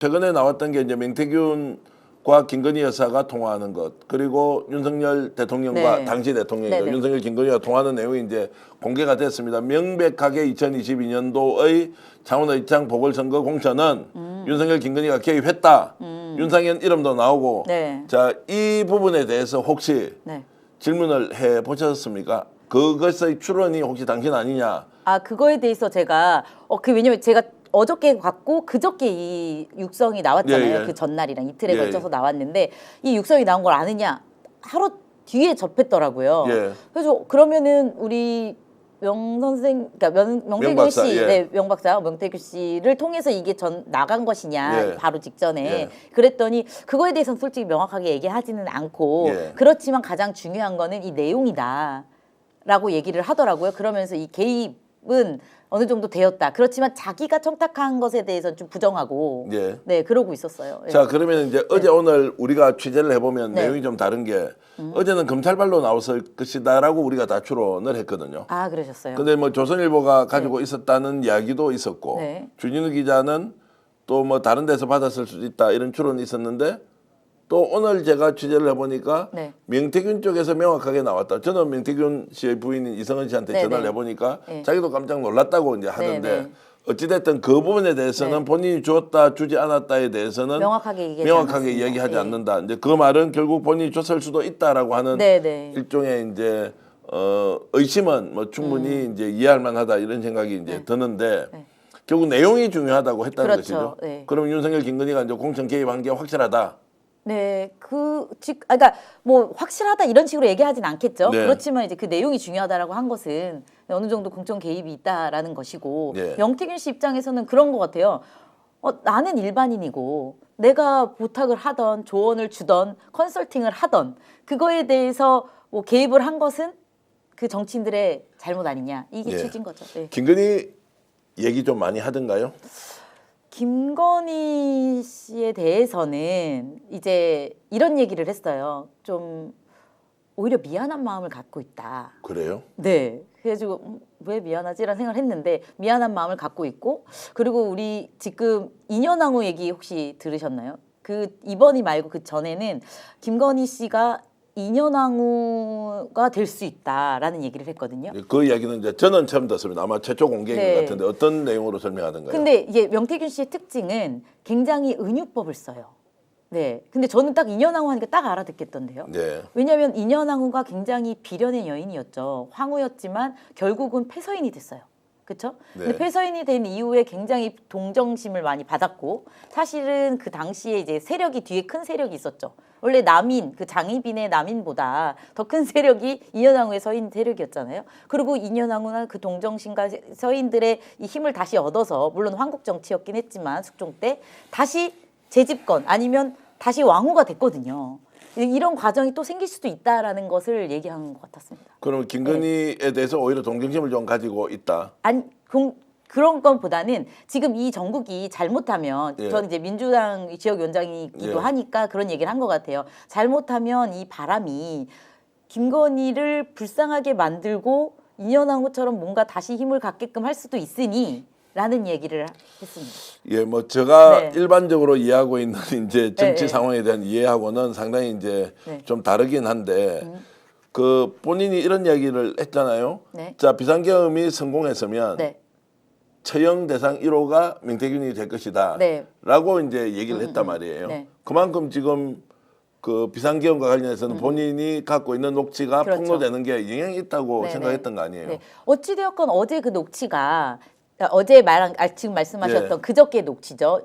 최근에 나왔던 게 이제 명태균과 김건희 여사가 통화하는 것, 그리고 윤석열 대통령과 네. 당시 대통령이죠. 네네. 윤석열, 김건희가 통화하는 내용이 이제 공개가 됐습니다. 명백하게 2022년도의 창원의창 보궐선거 공천은 윤석열, 김건희가 개입했다. 윤상현 이름도 나오고. 네. 자, 이 부분에 대해서 혹시 네. 질문을 해 보셨습니까? 그것의 출원이 혹시 당신 아니냐? 아, 그거에 대해서 제가 왜냐면 제가 어저께 갔고 그저께 이 육성이 나왔잖아요. 예, 예. 그 전날이랑 이틀에 예, 걸쳐서 예. 나왔는데 이 육성이 나온 걸 아느냐? 하루 뒤에 접했더라고요. 예. 그래서 그러면은 우리 명 선생, 그러니까 명태균 박사, 씨, 예. 네, 명 박사, 명태균 씨를 통해서 이게 나간 것이냐, 예. 바로 직전에. 예. 그랬더니 그거에 대해서는 솔직히 명확하게 얘기하지는 않고, 예. 그렇지만 가장 중요한 거는 이 내용이다라고 얘기를 하더라고요. 그러면서 이 개입은 어느 정도 되었다. 그렇지만 자기가 청탁한 것에 대해서는 좀 부정하고, 예. 네, 그러고 있었어요. 예. 자, 그러면 이제 어제 오늘 우리가 취재를 해보면 네. 내용이 좀 다른 게 어제는 검찰발로 나왔을 것이다라고 우리가 다 추론을 했거든요. 아, 그러셨어요. 근데 뭐 조선일보가 가지고 있었다는 이야기도 있었고 네. 주진우 기자는 또 뭐 다른 데서 받았을 수도 있다 이런 추론이 있었는데 또 오늘 제가 취재를 해보니까 네. 명태균 쪽에서 명확하게 나왔다. 저는 명태균 씨의 부인인 이성은 씨한테 네, 전화를 네. 해보니까 네. 자기도 깜짝 놀랐다고 이제 하던데 네, 네. 어찌됐든 그 부분에 대해서는 네. 본인이 주었다 주지 않았다에 대해서는 명확하게 이야기하지 예. 않는다. 이제 그 말은 결국 본인이 줬을 수도 있다라고 하는 네, 네. 일종의 이제 의심은 뭐 충분히 이제 이해할 만하다 이런 생각이 이제 드는데 네. 결국 내용이 중요하다고 했다는 그렇죠. 것이죠. 네. 그럼 윤석열, 김건희가 이제 공천 개입한 게 확실하다. 네, 그러니까 뭐 확실하다 이런 식으로 얘기하진 않겠죠. 네. 그렇지만 이제 그 내용이 중요하다라고 한 것은 어느 정도 공천 개입이 있다라는 것이고 네. 명태균 씨 입장에서는 그런 것 같아요. 나는 일반인이고 내가 부탁을 하던 조언을 주던 컨설팅을 하던 그거에 대해서 뭐 개입을 한 것은 그 정치인들의 잘못 아니냐 이게 네. 취지인 거죠. 네. 김건희 얘기 좀 많이 하던가요? 김건희 씨에 대해서는 이제 이런 얘기를 했어요. 좀 오히려 미안한 마음을 갖고 있다. 그래요? 네. 그래가지고 왜 미안하지라는 생각을 했는데 미안한 마음을 갖고 있고 그리고 우리 지금 인연왕후 얘기 혹시 들으셨나요? 그 이번이 말고 그 전에는 김건희 씨가 인연왕후가 될 수 있다라는 얘기를 했거든요. 그 이야기는 이제 저는 처음 듣습니다. 아마 최초 공개인 네. 것 같은데 어떤 내용으로 설명하던가요? 근데 이게 명태균 씨의 특징은 굉장히 은유법을 써요. 네. 근데 저는 딱 인연왕후 하니까 딱 알아듣겠던데요. 네. 왜냐하면 인연왕후가 굉장히 비련의 여인이었죠. 황후였지만 결국은 패서인이 됐어요. 그렇죠? 네. 근데 패서인이 된 이후에 굉장히 동정심을 많이 받았고 사실은 그 당시에 이제 세력이 뒤에 큰 세력이 있었죠. 원래 남인 그 장희빈의 남인보다 더 큰 세력이 인연왕후의 서인 세력이었잖아요. 그리고 인연왕후는 그 동정심과 서인들의 이 힘을 다시 얻어서 물론 황국 정치였긴 했지만 숙종 때 다시 재집권 아니면 다시 왕후가 됐거든요. 이런 과정이 또 생길 수도 있다라는 것을 얘기한 것 같았습니다. 그럼 김건희에 대해서 오히려 동정심을 좀 가지고 있다. 아니 그런 것보다는 지금 이 정국이 잘못하면 예. 저는 이제 민주당 지역위원장이기도 예. 하니까 그런 얘기를 한 것 같아요. 잘못하면 이 바람이 김건희를 불쌍하게 만들고 인연왕후처럼 뭔가 다시 힘을 갖게끔 할 수도 있으니 라는 얘기를 했습니다. 예, 뭐 제가 네. 일반적으로 이해하고 있는 이제 정치 네, 네. 상황에 대한 이해하고는 상당히 이제 네. 좀 다르긴 한데 그 본인이 이런 이야기를 했잖아요. 네. 자, 비상계엄이 성공했으면 네. 처형 대상 1호가 명태균이 될 것이다. 네. 라고 이제 얘기를 했단 말이에요. 네. 그만큼 지금 그 비상계엄과 관련해서는 본인이 갖고 있는 녹취가 그렇죠. 폭로되는 게 영향이 있다고 네, 생각했던 거 아니에요? 네. 어찌되었건 어제 그 녹취가 어제 지금 말씀하셨던 예. 그저께 녹취죠.